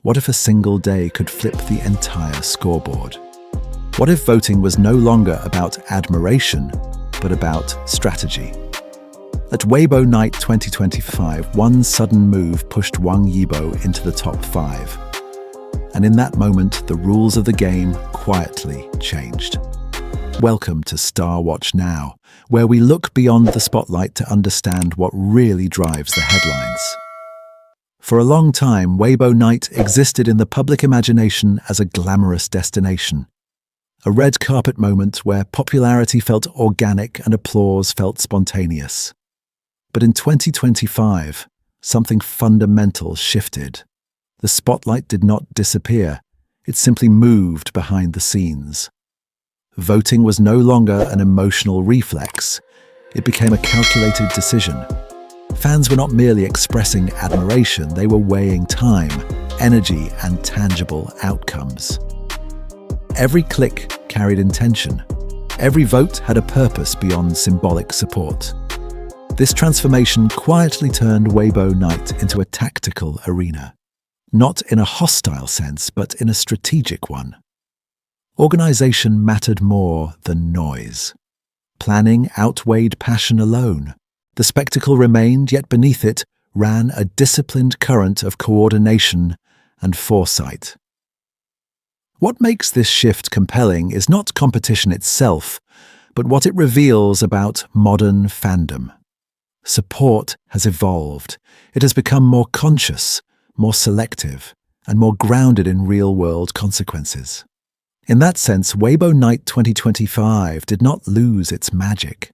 What if a single day could flip the entire scoreboard? What if voting was no longer about admiration, but about strategy? At Weibo Night 2025, one sudden move pushed Wang Yibo into the top 5. And in that moment, the rules of the game quietly changed. Welcome to StarWatch Now, where we look beyond the spotlight to understand what really drives the headlines. For a long time, Weibo Night existed in the public imagination as a glamorous destination. A red carpet moment where popularity felt organic and applause felt spontaneous. But in 2025, something fundamental shifted. The spotlight did not disappear, it simply moved behind the scenes. Voting was no longer an emotional reflex, it became a calculated decision. Fans were not merely expressing admiration, they were weighing time, energy, and tangible outcomes. Every click carried intention. Every vote had a purpose beyond symbolic support. This transformation quietly turned Weibo Night into a tactical arena. Not in a hostile sense, but in a strategic one. Organization mattered more than noise. Planning outweighed passion alone. The spectacle remained, yet beneath it ran a disciplined current of coordination and foresight. What makes this shift compelling is not competition itself, but what it reveals about modern fandom. Support has evolved. It has become more conscious, more selective, and more grounded in real-world consequences. In that sense, Weibo Night 2025 did not lose its magic.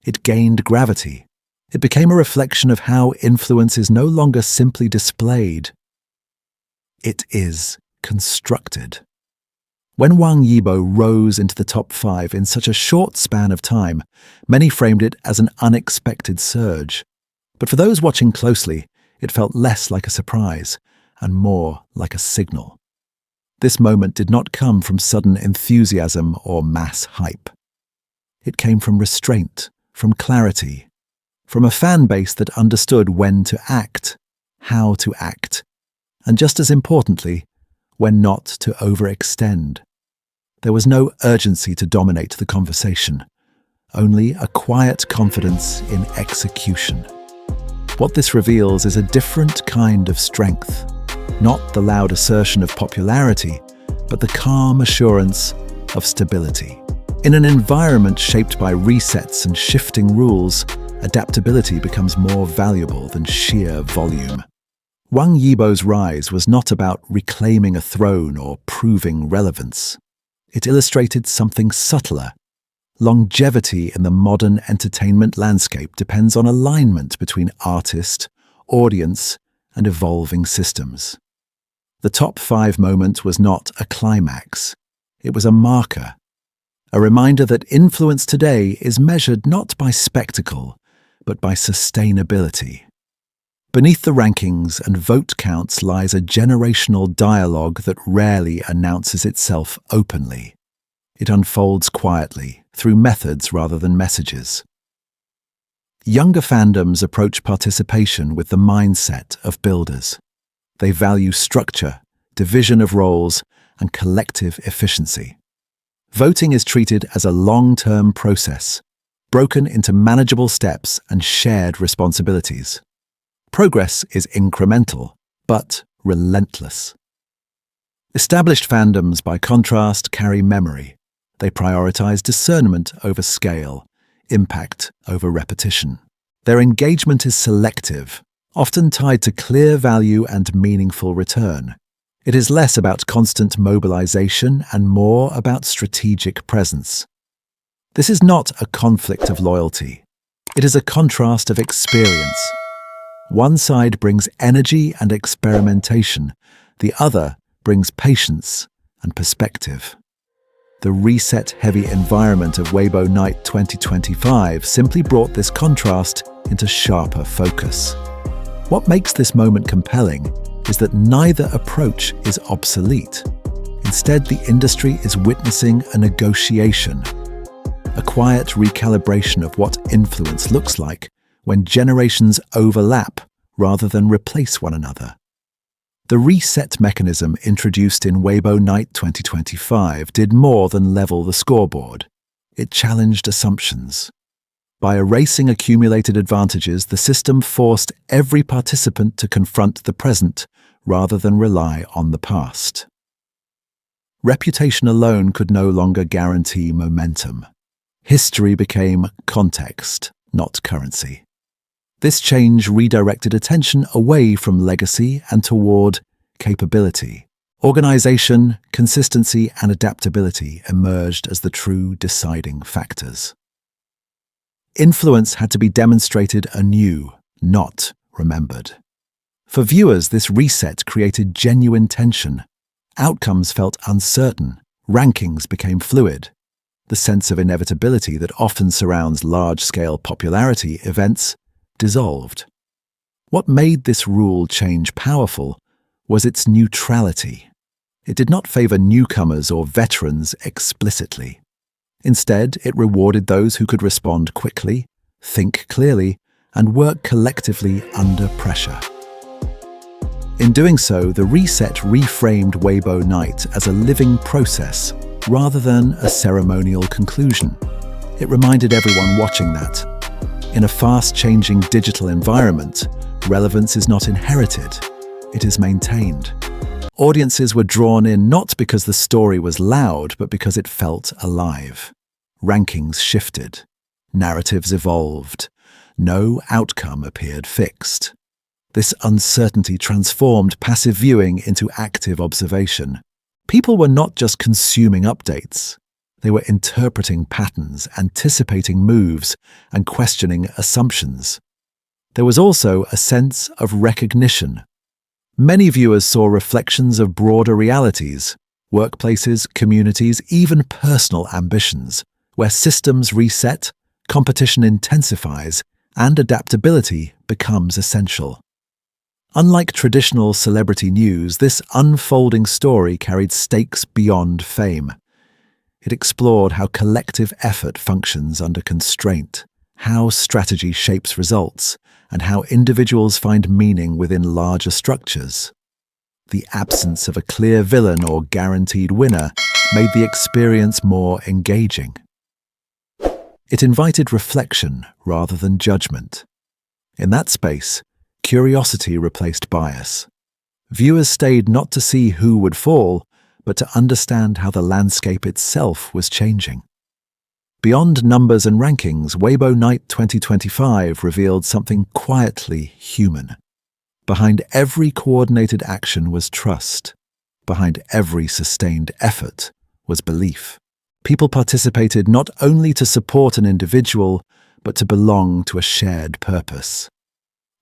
It gained gravity. It became a reflection of how influence is no longer simply displayed. It is constructed. When Wang Yibo rose into the top 5 in such a short span of time, many framed it as an unexpected surge. But for those watching closely, it felt less like a surprise and more like a signal. This moment did not come from sudden enthusiasm or mass hype. It came from restraint, from clarity, from a fan base that understood when to act, how to act, and just as importantly, when not to overextend. There was no urgency to dominate the conversation, only a quiet confidence in execution. What this reveals is a different kind of strength, not the loud assertion of popularity, but the calm assurance of stability. In an environment shaped by resets and shifting rules, adaptability becomes more valuable than sheer volume. Wang Yibo's rise was not about reclaiming a throne or proving relevance. It illustrated something subtler. Longevity in the modern entertainment landscape depends on alignment between artist, audience, and evolving systems. The top 5 moment was not a climax. It was a marker, a reminder that influence today is measured not by spectacle, but by sustainability. Beneath the rankings and vote counts lies a generational dialogue that rarely announces itself openly. It unfolds quietly, through methods rather than messages. Younger fandoms approach participation with the mindset of builders. They value structure, division of roles, and collective efficiency. Voting is treated as a long-term process, broken into manageable steps and shared responsibilities. Progress is incremental, but relentless. Established fandoms, by contrast, carry memory. They prioritize discernment over scale, impact over repetition. Their engagement is selective, often tied to clear value and meaningful return. It is less about constant mobilization and more about strategic presence. This is not a conflict of loyalty. It is a contrast of experience. One side brings energy and experimentation, the other brings patience and perspective. The reset-heavy environment of Weibo Night 2025 simply brought this contrast into sharper focus. What makes this moment compelling is that neither approach is obsolete. Instead, the industry is witnessing a negotiation, a quiet recalibration of what influence looks like when generations overlap rather than replace one another. The reset mechanism introduced in Weibo Night 2025 did more than level the scoreboard. It challenged assumptions. By erasing accumulated advantages, the system forced every participant to confront the present rather than rely on the past. Reputation alone could no longer guarantee momentum. History became context, not currency. This change redirected attention away from legacy and toward capability. Organization, consistency, and adaptability emerged as the true deciding factors. Influence had to be demonstrated anew, not remembered. For viewers, this reset created genuine tension. Outcomes felt uncertain. Rankings became fluid. The sense of inevitability that often surrounds large-scale popularity events dissolved. What made this rule change powerful was its neutrality. It did not favor newcomers or veterans explicitly. Instead, it rewarded those who could respond quickly, think clearly, and work collectively under pressure. In doing so, the reset reframed Weibo Night as a living process rather than a ceremonial conclusion. It reminded everyone watching that, in a fast-changing digital environment, relevance is not inherited, it is maintained. Audiences were drawn in not because the story was loud, but because it felt alive. Rankings shifted. Narratives evolved. No outcome appeared fixed. This uncertainty transformed passive viewing into active observation. People were not just consuming updates. They were interpreting patterns, anticipating moves, and questioning assumptions. There was also a sense of recognition. Many viewers saw reflections of broader realities, workplaces, communities, even personal ambitions, where systems reset, competition intensifies, and adaptability becomes essential. Unlike traditional celebrity news, this unfolding story carried stakes beyond fame. It explored how collective effort functions under constraint, how strategy shapes results, and how individuals find meaning within larger structures. The absence of a clear villain or guaranteed winner made the experience more engaging. It invited reflection rather than judgment. In that space, curiosity replaced bias. Viewers stayed not to see who would fall, but to understand how the landscape itself was changing. Beyond numbers and rankings, Weibo Night 2025 revealed something quietly human. Behind every coordinated action was trust. Behind every sustained effort was belief. People participated not only to support an individual, but to belong to a shared purpose.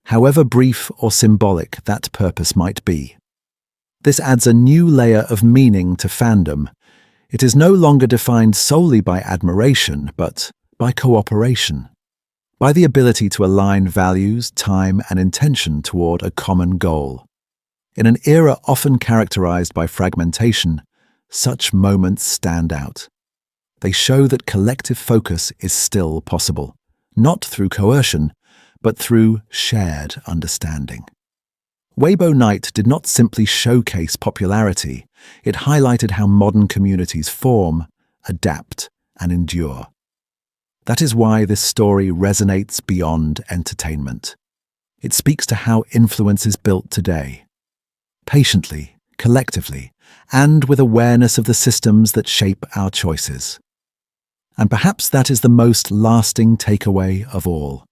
However brief or symbolic that purpose might be. This adds a new layer of meaning to fandom. It is no longer defined solely by admiration, but by cooperation, by the ability to align values, time, and intention toward a common goal. In an era often characterized by fragmentation, such moments stand out. They show that collective focus is still possible, not through coercion, but through shared understanding. Weibo Night did not simply showcase popularity, it highlighted how modern communities form, adapt, and endure. That is why this story resonates beyond entertainment. It speaks to how influence is built today, patiently, collectively, and with awareness of the systems that shape our choices. And perhaps that is the most lasting takeaway of all.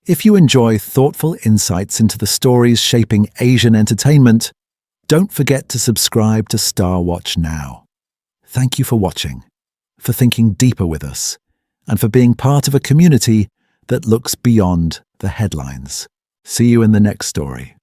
If you enjoy thoughtful insights into the stories shaping Asian entertainment, don't forget to subscribe to StarWatch Now. Thank you for watching, for thinking deeper with us, and for being part of a community that looks beyond the headlines. See you in the next story.